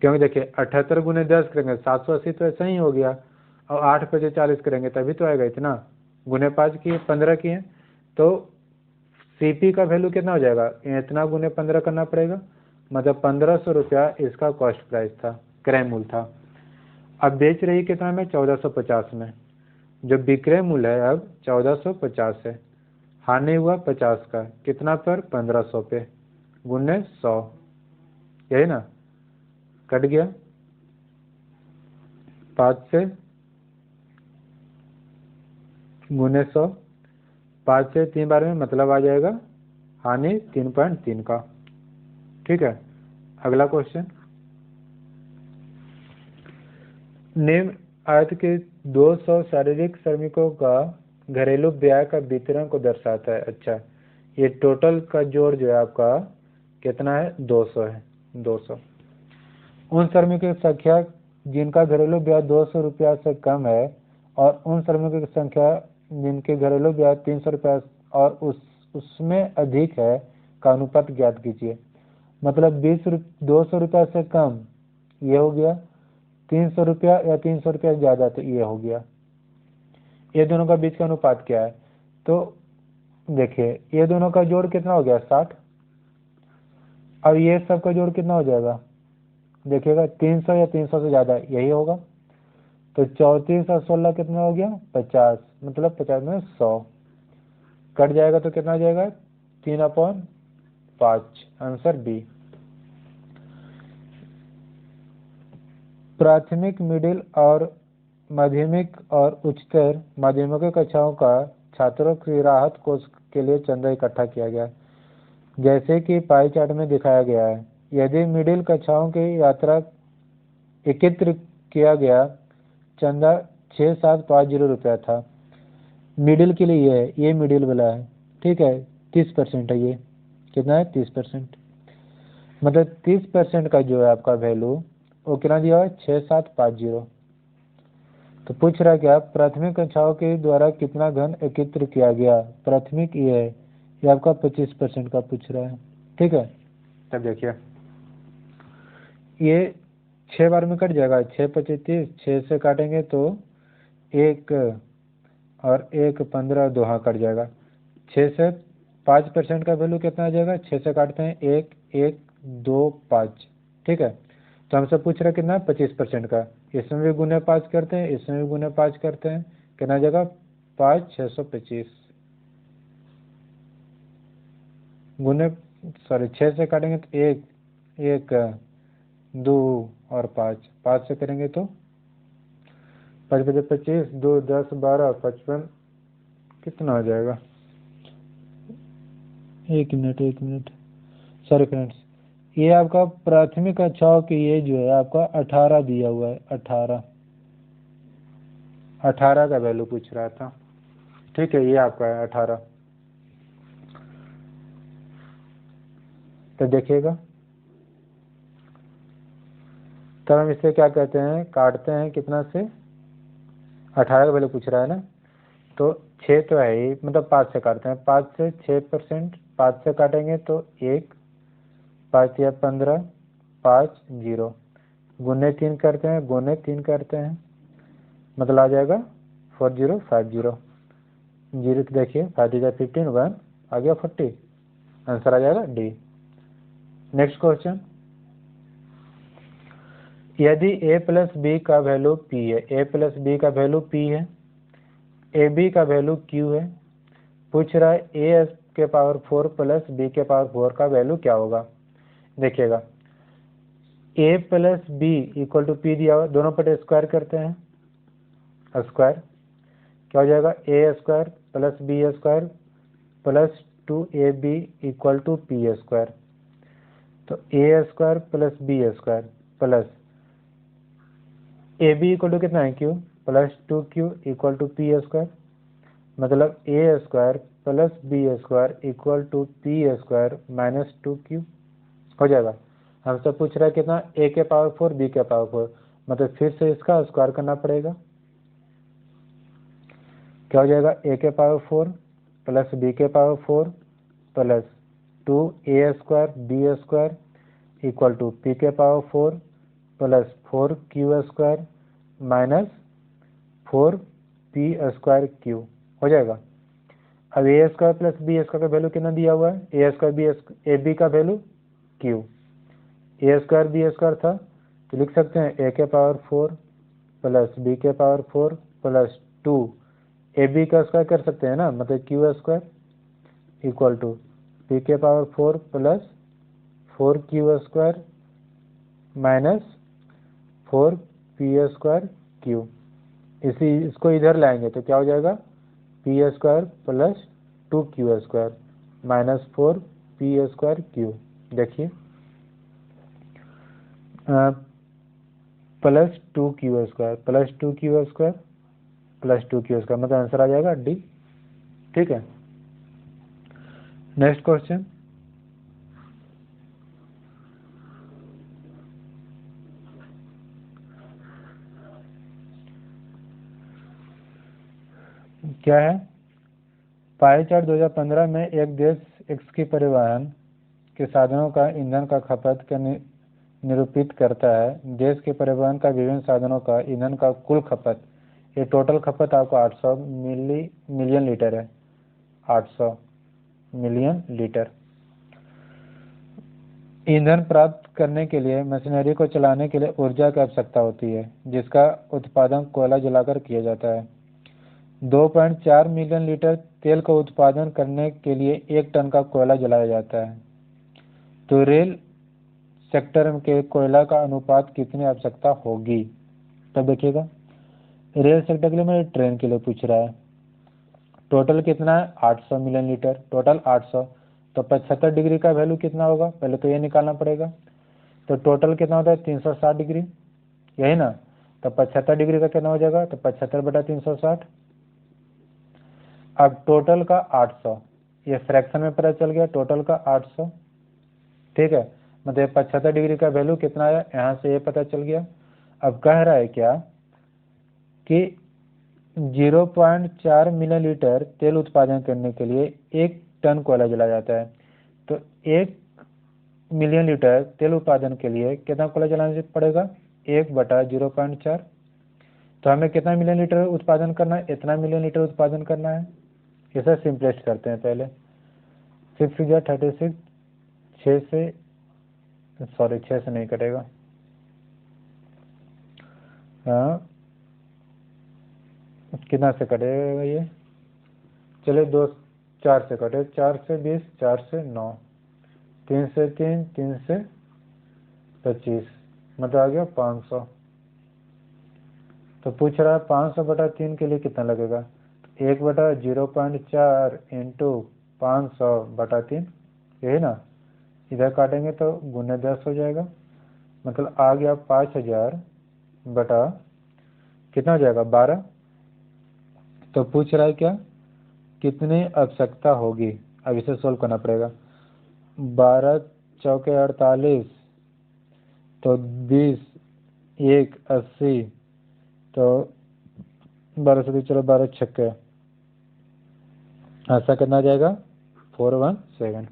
क्योंकि देखिए 78 × 10 करेंगे 780 तो ऐसा ही हो गया, और 8 × 5 = 40 करेंगे तभी तो आएगा इतना, × 5 किए 15 किए, तो सीपी का वैल्यू कितना हो जाएगा, इतना × 15 करना पड़ेगा, मतलब 1500 रुपया इसका कॉस्ट प्राइस था, क्रय मूल्य था। अब बेच रही कितना में 1450 में, जो विक्रय मूल्य है अब 1450 है, हानि हुआ 50 का, कितना पर 1500 पे × 100, यही ना, कट गया 5 से × 100, 5 से 3 बार में मतलब आ जाएगा हानि 3.3 का। ठीक है, अगला क्वेश्चन, नेम आयत के 200 शारीरिक श्रमिकों का घरेलू व्यय का वितरण को दर्शाता है। अच्छा, ये टोटल का जोड़ जो है आपका कितना है, 200 है। 200 उन श्रमिकों की संख्या जिनका घरेलू व्यय 200 रुपया से कम है और उन श्रमिकों की संख्या जिनके घरेलू व्यय 300 रुपया और उसमें अधिक है का अनुपात ज्ञात कीजिए। मतलब 200 रुपया से कम ये हो गया, 300 रुपया या 300 रुपया ज़्यादा तो ये हो गया। ये दोनों का बीच का अनुपात क्या है? तो देखिए ये दोनों का जोड़ कितना हो गया, 60, और ये सब का जोड़ कितना हो जाएगा, देखिएगा 300 या 300 से ज़्यादा यही होगा। तो 34 और 16 कितना हो गया, 50, मतलब 50 में 100 कट जाएगा तो कितना हो जाएगा, 3/5। Answer B. प्राथमिक, मिडिल और माध्यमिक और उच्चतर माध्यमिक कक्षाओं का छात्रों की राहत कोष के लिए चंदा इकट्ठा किया गया, जैसे कि पाई चार्ट में दिखाया गया है। यदि मिडिल कक्षाओं की यात्रा एकत्र किया गया चंदा 6750 रुपया था। मिडिल के लिए ये है, ये मिडिल वाला है, ठीक है, 30% है। ये कितना है, 30%, मतलब 30% का जो है आपका वैल्यू वो कितना दिया हुआ है, 6750। तो पूछ रहा है क्या, प्राथमिक कक्षाओं के द्वारा कितना धन एकत्र किया गया। प्राथमिक ये है, ये आपका 25% का पूछ रहा है, ठीक है। तब देखिए ये 6 बार में कट जाएगा, 6 25 30, 6 से काटेंगे तो 1 और 1 15, 2 हाँ कट जाएगा। 6 से 5% का वैल्यू कितना आ जाएगा, 6 से काटते हैं 1 1 2 5, ठीक है। तो हमसे पूछ रहे कितना, 25% का। इसमें भी गुने 5 करते हैं, इसमें भी गुने 5 करते हैं, कितना आ जाएगा, 5 625 गुने 6 से काटेंगे तो 1 1 2 और 5 से करेंगे तो 5 5 25, 2 10 12 55, कितना हो जाएगा, 1 मिनट सॉरी फ्रेंड्स, ये आपका प्राथमिक कक्षाओं के ये जो है आपका 18 दिया हुआ है, 18 का वैल्यू पूछ रहा था, ठीक है। ये आपका है 18। तो देखिएगा, तब हम इसे क्या कहते हैं, काटते हैं कितना से, 18 का वैल्यू पूछ रहा है ना, तो 6 तो है ही, मतलब 5 से काटते हैं, 5 से 6%, 5 से काटेंगे तो 1 5 या 15, 5 0 गुने 3 करते हैं, गुने 3 करते हैं, मतलब आ जाएगा 4050 जीरो। तो देखिए 5 15 1 आ गया 40, आंसर आ जाएगा डी। नेक्स्ट क्वेश्चन, यदि a प्लस बी का वैल्यू p है, a प्लस बी का वैल्यू p है, ए बी का वैल्यू q है, पूछ रहा है a के पावर 4 प्लस b के पावर 4 का वैल्यू क्या होगा। देखिएगा a plus B equal to p दिया हुआ, दोनों पर स्क्वायर करते हैं, स्क्वायर क्या हो जाएगा, a square plus B square plus 2ab equal to p square. तो a square plus B square plus A B equal to कितना है, q plus 2q equal to P square, मतलब a square plus B square equal to P square minus 2q हो जाएगा। हमसे पूछ रहा है कितना, a के पावर 4 b के पावर 4, मतलब फिर से इसका स्क्वायर करना पड़ेगा, क्या हो जाएगा, a के पावर 4 प्लस b के power 4 plus 2a square B square equal to p के power 4 plus 4q square minus 4p square q हो जाएगा। अब A square plus B square का वैल्यू कितना दिया हुआ है, A square B A B का value q, A square B square था तो लिख सकते हैं a के पावर 4 प्लस बी के पावर 4 प्लस 2 ए बी का स्क्वायर कर सकते हैं ना, मतलब q square equal to p के power 4 plus 4q square minus 4p square q। इसको इधर लाएंगे तो क्या हो जाएगा, p square plus 2q square minus 4p square q। देखिए +2q² +2q² +2q², मतलब आंसर आ जाएगा डी। ठीक है, नेक्स्ट क्वेश्चन। क्या है? पाई चार्ट 2015 में एक देश एक्स की परिवहन के साधनों का ईंधन का खपत का निरूपित करता है। देश के परिवहन का विभिन्न साधनों का ईंधन का कुल खपत, ये टोटल खपत आपको 800 मिलियन लीटर है, 800 मिलियन लीटर। ईंधन प्राप्त करने के लिए मशीनरी को चलाने के लिए ऊर्जा की आवश्यकता होती है, जिसका उत्पादन कोयला जलाकर किया जाता है। 2.4 मिलियन लीटर तेल का उत्पादन करने के लिए 1 टन का कोयला जलाया जाता है। तो रेल सेक्टर के कोयला का अनुपात कितनी आवश्यकता होगी? तब देखिएगा, रेल सेक्टर के लिए मेरे ट्रेन के लिए पूछ रहा है। टोटल कितना है? 800 मिलियन लीटर, टोटल 800। तो 75 डिग्री का वैल्यू कितना होगा? पहले तो ये निकालना पड़ेगा। तो टोटल कितना होता है? 360 डिग्री, यही ना। तो 75 डिग्री का कितना हो जाएगा? तो 75/360। अब टोटल का 800, ये फ्रैक्शन में पता चल गया, टोटल का 800। ठीक है, मतलब 75 डिग्री का वैल्यू कितना आया, यहाँ से ये पता चल गया। अब कह रहा है क्या कि 0.4 मिलियन लीटर तेल उत्पादन करने के लिए 1 टन कोयला जलाया जाता है। तो 1 मिलियन लीटर तेल उत्पादन के लिए कितना कोयला जलाना पड़ेगा? 1/0.4। तो हमें कितना मिलियन लीटर उत्पादन करना है? इतना मिलियन लीटर उत्पादन करना है। इसे सिंपलेस्ट करते हैं पहले। 6 या 36, 6 से नहीं कटेगा। हाँ, कितना से कटेगा ये? चलिए 2 4 से कटे, 4 से 20, 4 से 9, 3 से 3, 3 से 25, मतलब आ गया 500। तो पूछ रहा है 500/3 के लिए कितना लगेगा? 1/0.4 इंटू 500/3, यही ना। इधर काटेंगे तो गुने 10 हो जाएगा, मतलब आ गया 5000 बटा कितना हो जाएगा? 12। तो पूछ रहा है क्या, कितनी आवश्यकता होगी? अब इसे सोल्व करना पड़ेगा। 12 चौके 48, तो 20, 1 80, तो 12 से चलो 12 छक्के, ऐसा कितना आ जाएगा? 417।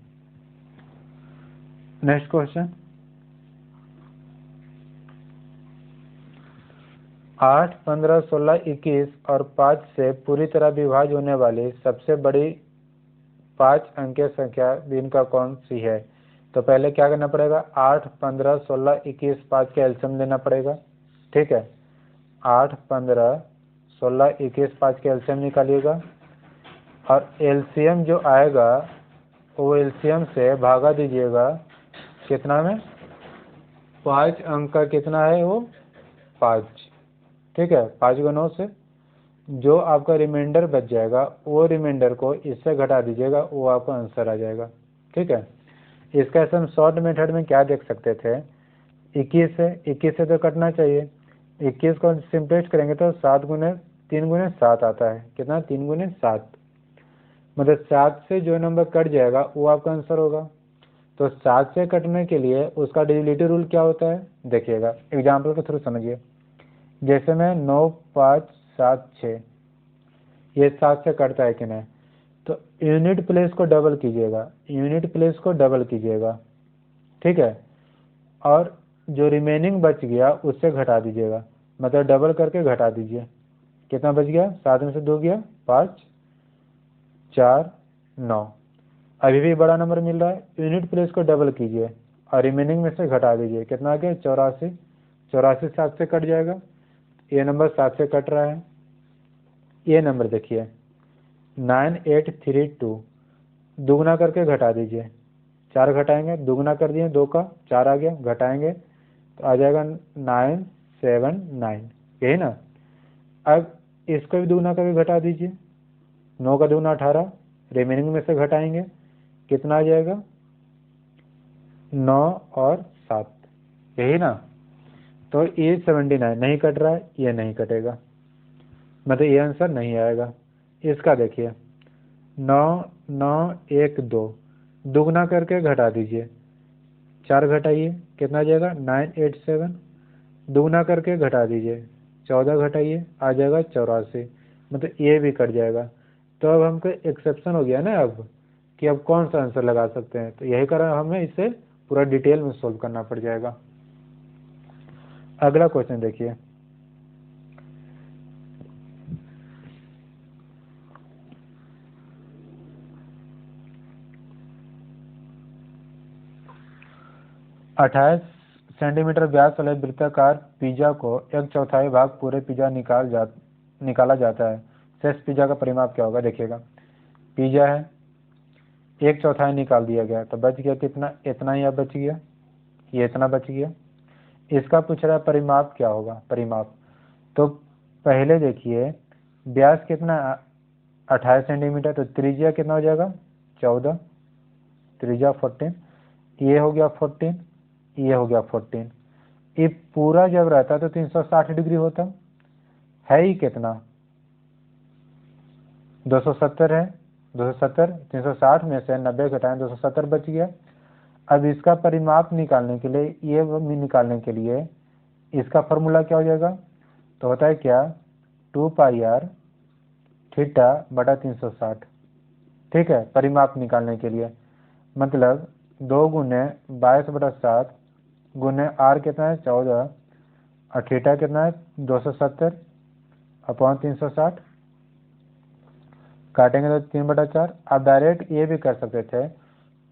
Next question. 8, 15, 16, 21 और 5 से पूरी तरह विभाज्य होने वाली सबसे बड़ी 5 अंकीय संख्या इनका कौन सी है? तो पहले क्या करना पड़ेगा? 8, 15, 16, 21, 5 का एलसीएम लेना पड़ेगा। ठीक है, 8, 15, 16, 21, 5 का एलसीएम निकालिएगा, और एलसीएम जो आएगा वो एलसीएम से भागा दीजिएगा कितना में? 5 अंक का कितना है वो? 5। ठीक है, 5 × 9 से जो आपका रिमाइंडर बच जाएगा वो रिमाइंडर को इससे घटा दीजिएगा, वो आपका आंसर आ जाएगा। ठीक है, इसका हम शॉर्ट मेथड में क्या देख सकते थे? 21 से तो कटना चाहिए। 21 को सिंपलेस्ट करेंगे तो 7 × 3 × 7 आता है। कितना? 3 × 7, मतलब 7 से जो नंबर कट जाएगा वो आपका आंसर होगा। तो 7 से कटने के लिए उसका डिविजिबिलिटी रूल क्या होता है? देखिएगा, एग्जाम्पल के थ्रू समझिए। जैसे मैं 9, 5, 7, 6, ये 7 से कटता है कि नहीं? तो यूनिट प्लेस को डबल कीजिएगा, यूनिट प्लेस को डबल कीजिएगा। ठीक है, और जो रिमेनिंग बच गया उससे घटा दीजिएगा, मतलब डबल करके घटा दीजिए। कितना बच गया? 7 में से 2 गया, 5, 4, 9। अभी भी बड़ा नंबर मिल रहा है, यूनिट प्लेस को डबल कीजिए और रिमेनिंग में से घटा दीजिए। कितना आ गया? 84। 84 7 से कट जाएगा, ये नंबर 7 से कट रहा है। ये नंबर देखिए 9832, दुगना करके घटा दीजिए। 4 घटाएंगे, दुगना कर दिए 2 का, 4 आ गया, घटाएंगे तो आ जाएगा 979, यही ना। अब इसको भी दुगना करके घटा दीजिए, 9 का दुगना 18, रिमेनिंग में से घटाएंगे कितना आ जाएगा? 9 और 7, यही ना। तो ये 79 नहीं कट रहा है, ये नहीं कटेगा, मतलब ये आंसर नहीं आएगा। इसका देखिए 9 9 1 2, दुगना करके घटा दीजिए, 4 घटाइए कितना आ जाएगा 987, दुगना करके घटा दीजिए 14 घटाइए आ जाएगा 84, मतलब ये भी कट जाएगा। तो अब हमको एक्सेप्शन हो गया ना अब कि अब कौन सा आंसर लगा सकते हैं, तो यही कारण हमें इसे पूरा डिटेल में सोल्व करना पड़ जाएगा। अगला क्वेश्चन देखिए, अट्ठाईस सेंटीमीटर व्यास वाले वृत्ताकार पिज्जा को 1/4 भाग पूरे पिज्जा निकाला जाता है, शेष पिज्जा का परिमाप क्या होगा। देखिएगा पिज्जा है 1/4 निकाल दिया गया, तो बच गया कितना, इतना ही अब बच गया, ये इतना बच गया। इसका पूछ रहा है परिमाप क्या होगा, परिमाप। तो पहले देखिए व्यास कितना 28 सेंटीमीटर, तो त्रिज्या कितना हो जाएगा 14, त्रिज्या 14, ये हो गया 14, ये हो गया 14। ये पूरा जब रहता तो 360 डिग्री होता, है ही कितना 270 है, 270 360 में से 90 घटाएं 270 बच गया। अब इसका परिमाप निकालने के लिए, ये निकालने के लिए इसका फॉर्मूला क्या हो जाएगा, तो होता है क्या 2πr थीटा बटा 360, ठीक है, परिमाप निकालने के लिए। मतलब 2 गुने 22/7 गुने आर कितना है 14 और थीटा कितना है 270 अपॉन 360, काटेंगे तो 3/4। आप डायरेक्ट ये भी कर सकते थे,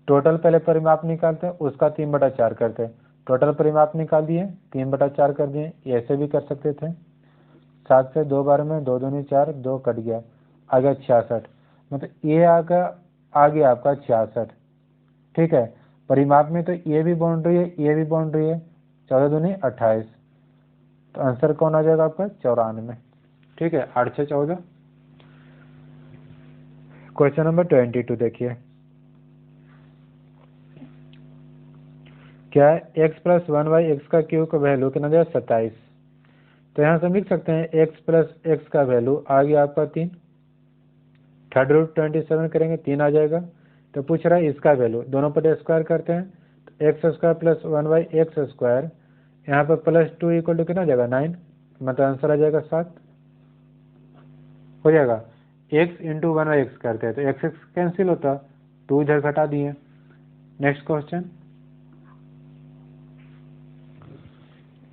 टोटल पहले परिमाप निकालते उसका 3/4 करते, टोटल परिमाप निकाल दिए 3/4 कर दिए, ऐसे भी कर सकते थे। 7 से 2 बार में 2 दूनी 4, 2 कट गया, आ गया 66, मतलब ये आ गया आपका 66, ठीक है। परिमाप में तो ये भी बाउंड्री है, ये भी बाउंड्री है, 14 दूनी 28, तो आंसर कौन आ जाएगा आपका 94, ठीक है, 8 6 14। क्वेश्चन नंबर 22 देखिए, क्या है x + 1/x का क्यूब का वैल्यू कितना जाएगा 27। तो यहाँ से हम लिख सकते हैं x + x का वैल्यू आ गया आपका 3, थर्ड रूट 27 करेंगे 3 आ जाएगा। तो पूछ रहा है इसका वैल्यू, दोनों पर स्क्वायर करते हैं, तो x² + 1/x², यहाँ पर +2 = कितना हो जाएगा 9, मतलब आंसर आ जाएगा 7 हो जाएगा। x × 1/x करते हैं तो x कैंसिल होता, 2 इधर घटा दिए। नेक्स्ट क्वेश्चन,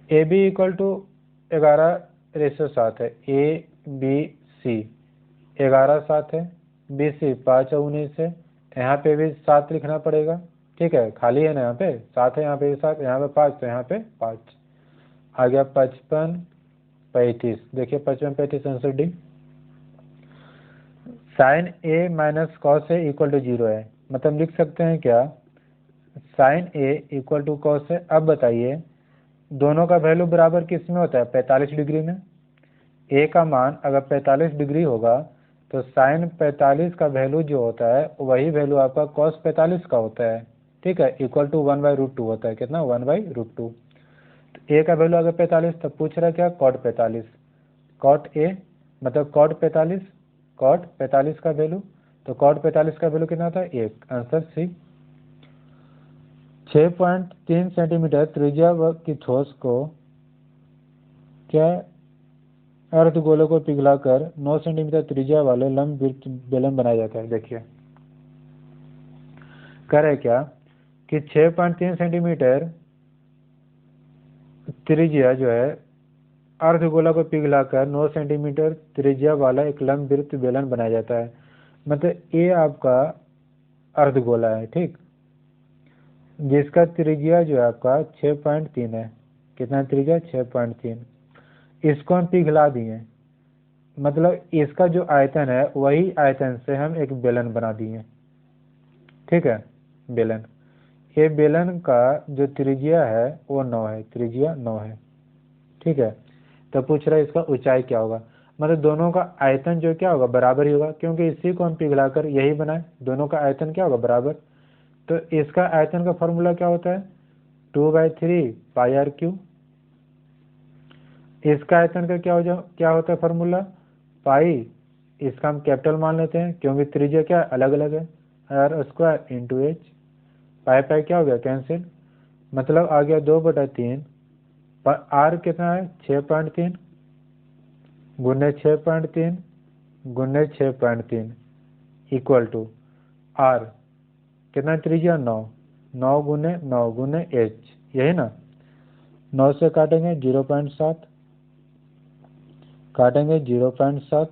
AB = 11:7 है, ABC 11/7 है, BC 5/19 है, यहाँ पे भी 7 लिखना पड़ेगा, ठीक है, खाली है ना, यहाँ पे 7 है, यहाँ पे 7, यहाँ पे 5, तो यहाँ पे 5 आ गया। 55 35, देखिए 55 35 answer D. sin A - cos A = 0 है, मतलब लिख सकते हैं क्या sin A = cos A। अब बताइए दोनों का वैल्यू बराबर किस में होता है 45 डिग्री में। A का मान अगर 45 डिग्री होगा तो साइन 45 का वैल्यू जो होता है वही वैल्यू आपका cos 45 का होता है, ठीक है, = 1/√2 होता है, कितना 1/√2। तो A का वैल्यू अगर 45, तब पूछ रहा है क्या cot 45, cot A मतलब cot 45, cot 45 का वैल्यू, तो cot 45 का वैल्यू कितना होता है 1, आंसर सी। 6.3 सेंटीमीटर त्रिज्या की ठोस को क्या अर्धगोलों को पिघलाकर 9 सेंटीमीटर त्रिज्या वाले लंबवृत्त बेलन बनाया जाता है। देखिए कह रहे क्या कि 6.3 सेंटीमीटर त्रिज्या जो है अर्धगोला को पिघलाकर 9 सेंटीमीटर त्रिज्या वाला एक लंबवृत्त बेलन बनाया जाता है, मतलब ये आपका अर्धगोला है, ठीक, जिसका त्रिज्या जो है आपका 6.3 है, कितना त्रिज्या 6.3, इसको हम पिघला दिए, मतलब इसका जो आयतन है वही आयतन से हम एक बेलन बना दिए, ठीक है, बेलन। ये बेलन का जो त्रिज्या है वो 9 है, त्रिज्या 9 है, ठीक है। तो पूछ रहा है इसका ऊंचाई क्या होगा, मतलब दोनों का आयतन जो क्या होगा बराबर ही होगा, क्योंकि इसी को हम पिघलाकर यही बनाए, दोनों का आयतन क्या होगा बराबर। तो इसका आयतन का फॉर्मूला क्या होता है 2/3 πr3, इसका आयतन का क्या होता है फॉर्मूला, पाई, इसका हम कैपिटल मान लेते हैं क्योंकि त्रिज्या क्या अलग अलग है, आर स्क्वायर इंटू एच। पाई पाई क्या हो गया कैंसिल, मतलब आ गया 2/3 पर आर कितना है 6.3 गुने 6.3 गुने 6.3 इक्वल टू आर कितना त्रिज्या 9, 9 गुने 9 गुने एच, यही ना। 9 से काटेंगे 0.7, काटेंगे 0.7,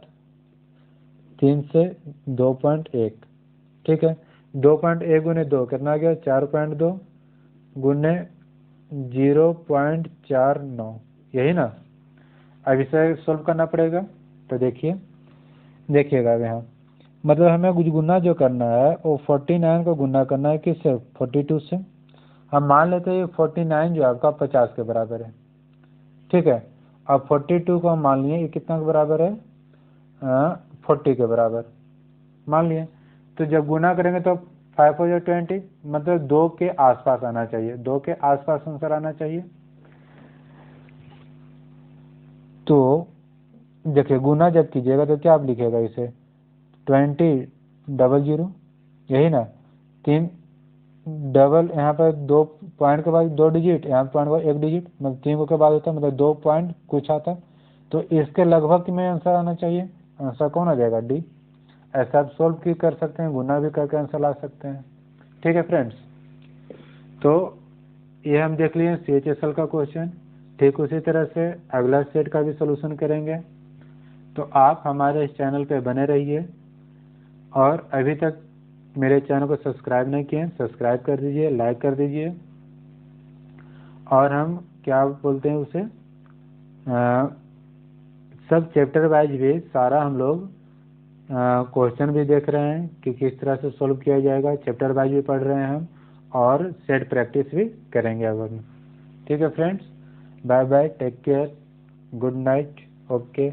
3 से 2.1, ठीक है। 2.1 गुने 2 कितना आ गया 4.2 गुने 0.49, यही ना। अब इसे सोल्व करना पड़ेगा, तो देखिएगा अब यहाँ मतलब हमें कुछ गुना जो करना है वो 49 को गुना करना है किससे 42 से। हम मान लेते हैं 49 जो आपका 50 के बराबर है, ठीक है। अब 42 को हम मान लिए ये कितना के बराबर है 40 के बराबर मान लिए। तो जब गुना करेंगे तो 5 हो जाए 20, मतलब 2 के आसपास आना चाहिए, 2 के आसपास आंसर आना चाहिए। तो देखिए गुना जब कीजिएगा तो क्या आप लिखेगा इसे 2000, यही ना। 3 डबल यहाँ पर 2 पॉइंट के बाद 2 डिजिट, यहाँ पॉइंट के बाद 1 डिजिट, मतलब 3 के बाद होता है मतलब 2 पॉइंट कुछ आता। तो इसके लगभग में आंसर आना चाहिए, आंसर कौन आ जाएगा डी। ऐसा आप सोल्व भी कर सकते हैं, गुना भी करके आंसर ला सकते हैं, ठीक है फ्रेंड्स। तो ये हम देख लिए CHSL का क्वेश्चन। ठीक उसी तरह से अगला सेट का भी सोल्यूशन करेंगे। तो आप हमारे इस चैनल पे बने रहिए, और अभी तक मेरे चैनल को सब्सक्राइब नहीं किए सब्सक्राइब कर दीजिए, लाइक कर दीजिए। और हम क्या बोलते हैं उसे सब चैप्टर वाइज भी सारा हम लोग क्वेश्चन भी देख रहे हैं कि किस तरह से सोल्व किया जाएगा, चैप्टर वाइज भी पढ़ रहे हैं हम, और सेट प्रैक्टिस भी करेंगे अब हम। ठीक है friends, bye bye, take care, good night, okay.